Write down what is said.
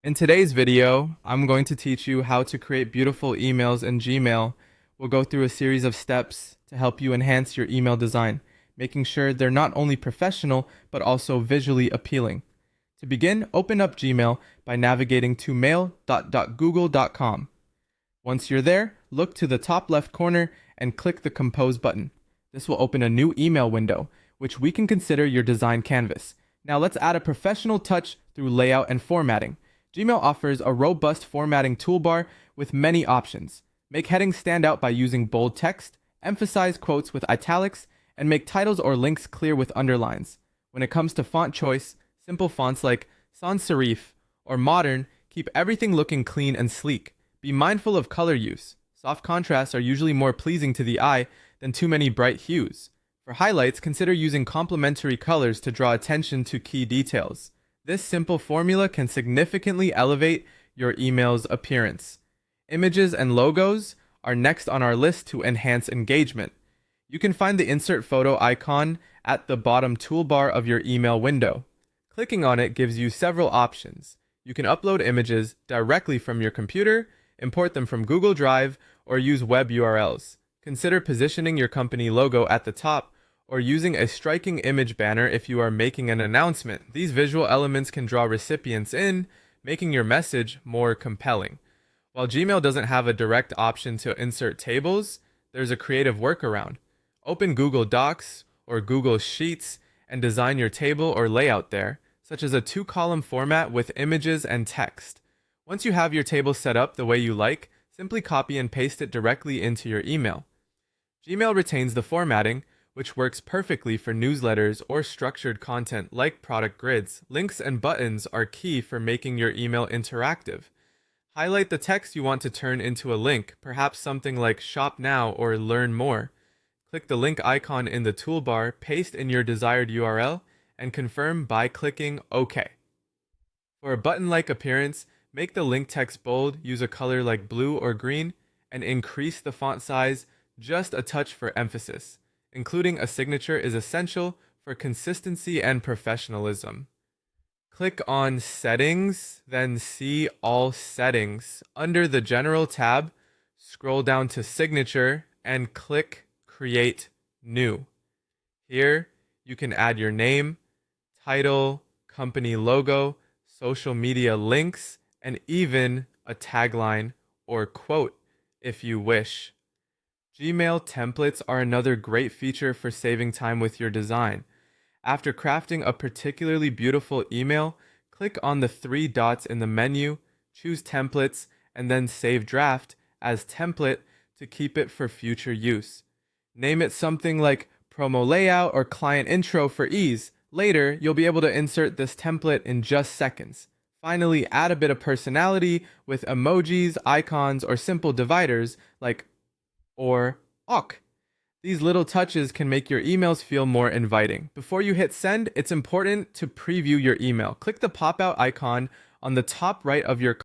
In today's video, I'm going to teach you how to create beautiful emails in Gmail. We'll go through a series of steps to help you enhance your email design, making sure they're not only professional, but also visually appealing. To begin, open up Gmail by navigating to mail.google.com. Once you're there, look to the top left corner and click the Compose button. This will open a new email window, which we can consider your design canvas. Now let's add a professional touch through layout and formatting. Gmail offers a robust formatting toolbar with many options. Make headings stand out by using bold text, emphasize quotes with italics, and make titles or links clear with underlines. When it comes to font choice, simple fonts like sans serif or modern keep everything looking clean and sleek. Be mindful of color use. Soft contrasts are usually more pleasing to the eye than too many bright hues. For highlights, consider using complementary colors to draw attention to key details. This simple formula can significantly elevate your email's appearance. Images and logos are next on our list to enhance engagement. You can find the insert photo icon at the bottom toolbar of your email window. Clicking on it gives you several options. You can upload images directly from your computer, import them from Google Drive, or use web URLs. Consider positioning your company logo at the top or using a striking image banner if you are making an announcement. These visual elements can draw recipients in, making your message more compelling. While Gmail doesn't have a direct option to insert tables, there's a creative workaround. Open Google Docs or Google Sheets and design your table or layout there, such as a 2-column format with images and text. Once you have your table set up the way you like, simply copy and paste it directly into your email. Gmail retains the formatting, which works perfectly for newsletters or structured content like product grids. Links and buttons are key for making your email interactive. Highlight the text you want to turn into a link, perhaps something like Shop Now or Learn More. Click the link icon in the toolbar, paste in your desired URL, and confirm by clicking OK. For a button-like appearance, make the link text bold, use a color like blue or green, and increase the font size just a touch for emphasis. Including a signature is essential for consistency and professionalism. Click on Settings, then see All Settings. Under the General tab, scroll down to Signature and click Create New. Here, you can add your name, title, company logo, social media links, and even a tagline or quote if you wish. Gmail templates are another great feature for saving time with your design. After crafting a particularly beautiful email, click on the 3 dots in the menu, choose Templates, and then Save Draft as template to keep it for future use. Name it something like Promo Layout or Client Intro for ease. Later, you'll be able to insert this template in just seconds. Finally, add a bit of personality with emojis, icons, or simple dividers like or awk. These little touches can make your emails feel more inviting. Before you hit send, it's important to preview your email. Click the pop-out icon on the top right of your